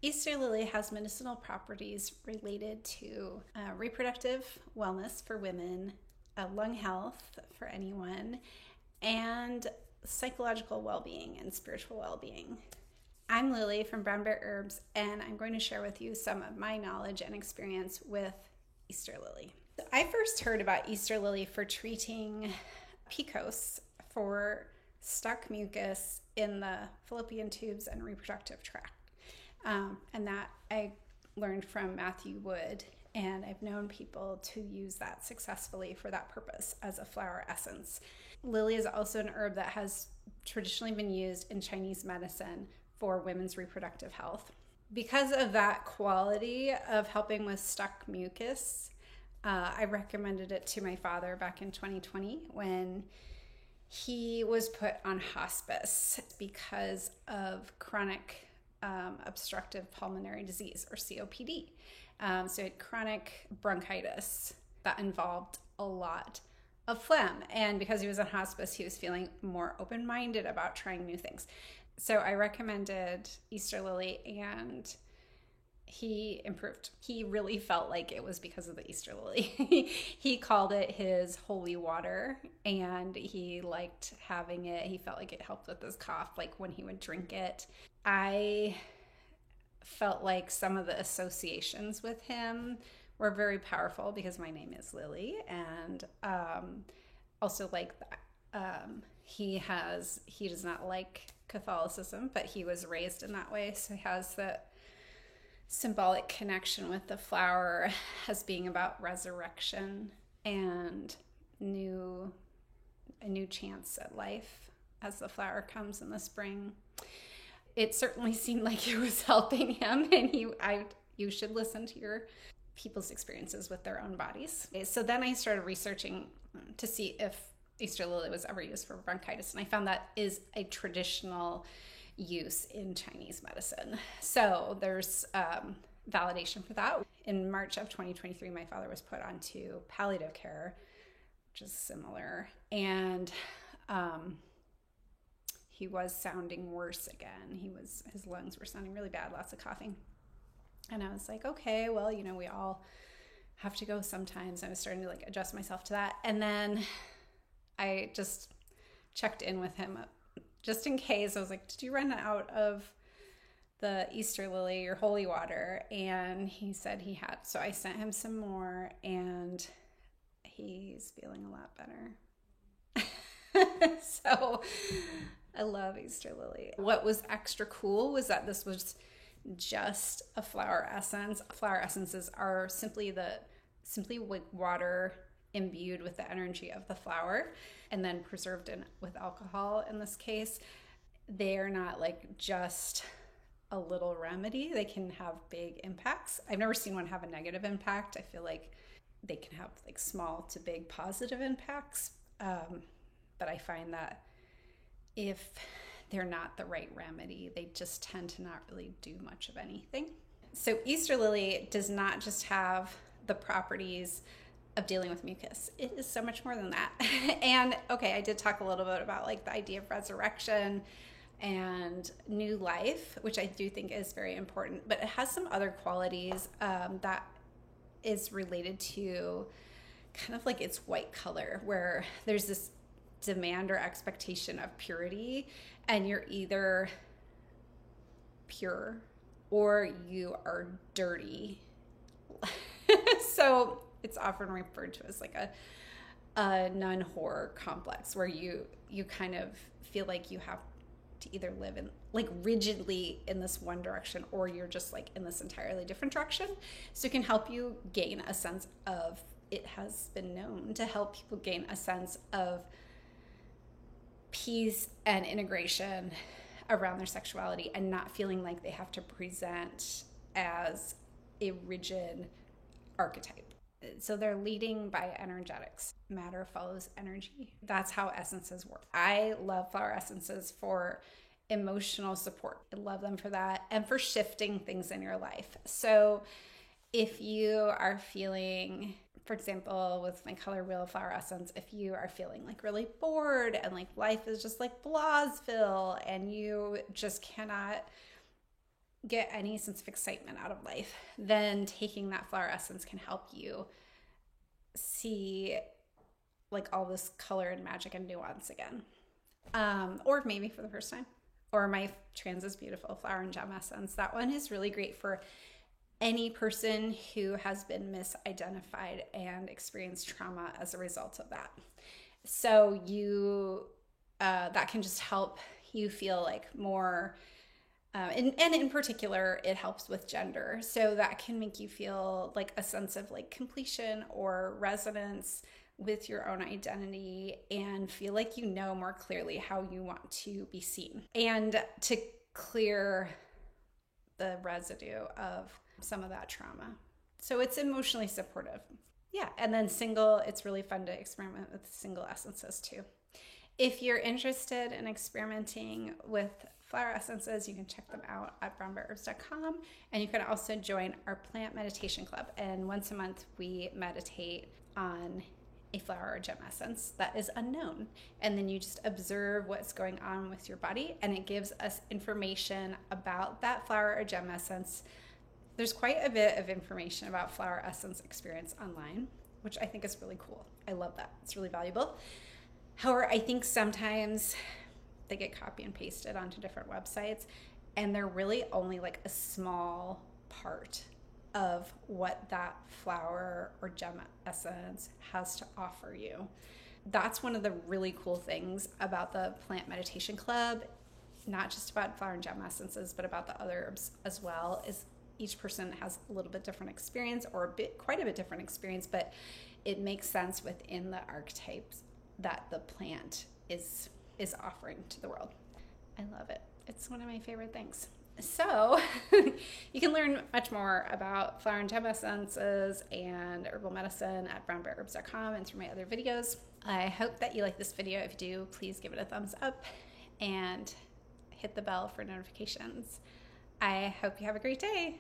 Easter lily has medicinal properties related to reproductive wellness for women, lung health for anyone, and psychological well-being and spiritual well-being. I'm Lily from Brown Bear Herbs, and I'm going to share with you some of my knowledge and experience with Easter lily. I first heard about Easter lily for treating PCOS, for stuck mucus in the fallopian tubes and reproductive tract. And that I learned from Matthew Wood, and I've known people to use that successfully for that purpose as a flower essence. Lily is also an herb that has traditionally been used in Chinese medicine for women's reproductive health. Because of that quality of helping with stuck mucus, I recommended it to my father back in 2020 when he was put on hospice because of chronic obstructive pulmonary disease, or COPD. So he had chronic bronchitis that involved a lot of phlegm. And because he was on hospice, he was feeling more open-minded about trying new things. So I recommended Easter lily, and he improved. He really felt like it was because of the Easter lily. He called it his holy water, and he liked having it. He felt like it helped with his cough, like when he would drink it. I felt like some of the associations with him were very powerful because my name is Lily, and also like he does not like Catholicism, but he was raised in that way, so he has that symbolic connection with the flower as being about resurrection and a new chance at life as the flower comes in the spring. It certainly seemed like it was helping him, and you should listen to your people's experiences with their own bodies. So then I started researching to see if Easter lily was ever used for bronchitis, and I found that is a traditional use in Chinese medicine. So there's validation for that. In March of 2023, my father was put onto palliative care, which is similar, and he was sounding worse again. His lungs were sounding really bad, lots of coughing. And I was like, okay, well, we all have to go sometimes. I was starting to adjust myself to that. And then I just checked in with him just in case. I was like, did you run out of the Easter lily or holy water? And he said he had. So I sent him some more, and he's feeling a lot better. So I love Easter lily. What was extra cool was that this was just a flower essence. Flower essences are simply water imbued with the energy of the flower and then preserved with alcohol in this case. They are not just a little remedy. They can have big impacts. I've never seen one have a negative impact. I feel like they can have small to big positive impacts. But I find that if they're not the right remedy, they just tend to not really do much of anything. So Easter lily does not just have the properties of dealing with mucus. It is so much more than that. And okay, I did talk a little bit about the idea of resurrection and new life, which I do think is very important, but it has some other qualities that is related to kind of its white color, where there's this demand or expectation of purity, and you're either pure or you are dirty. So it's often referred to as a nun whore complex, where you kind of feel like you have to either live in rigidly in this one direction, or you're just in this entirely different direction. So it can help you gain a sense of, it has been known to help people gain a sense of peace and integration around their sexuality, and not feeling like they have to present as a rigid archetype. So they're leading by energetics. Matter follows energy. That's how essences work. I love flower essences for emotional support. I love them for that, and for shifting things in your life. So if you are feeling, for example, with my color wheel flower essence, if you are feeling really bored and life is just Blasville, and you just cannot get any sense of excitement out of life, then taking that flower essence can help you see like all this color and magic and nuance again. Or maybe for the first time. Or my Trans is Beautiful Flower and Gem Essence. That one is really great for any person who has been misidentified and experienced trauma as a result of that. So that can just help you feel like more, and in particular, it helps with gender. So that can make you feel like a sense of like completion or resonance with your own identity and feel like you know more clearly how you want to be seen and to clear the residue of some of that trauma. So it's emotionally supportive. Yeah, and then single, it's really fun to experiment with single essences too. If you're interested in experimenting with flower essences, you can check them out at brownbearherbs.com, and you can also join our plant meditation club. And once a month, we meditate on a flower or gem essence that is unknown. And then you just observe what's going on with your body, and it gives us information about that flower or gem essence. There's quite a bit of information about flower essence experience online, which I think is really cool. I love that. It's really valuable. However, I think sometimes they get copy and pasted onto different websites, and they're really only like a small part of what that flower or gem essence has to offer you. That's one of the really cool things about the Plant Meditation Club, not just about flower and gem essences, but about the other herbs as well, is each person has a little bit different experience, or quite a bit different experience, but it makes sense within the archetypes that the plant is offering to the world. I love it. It's one of my favorite things. So you can learn much more about flower and gem essences and herbal medicine at brownbearherbs.com and through my other videos. I hope that you like this video. If you do, please give it a thumbs up and hit the bell for notifications. I hope you have a great day.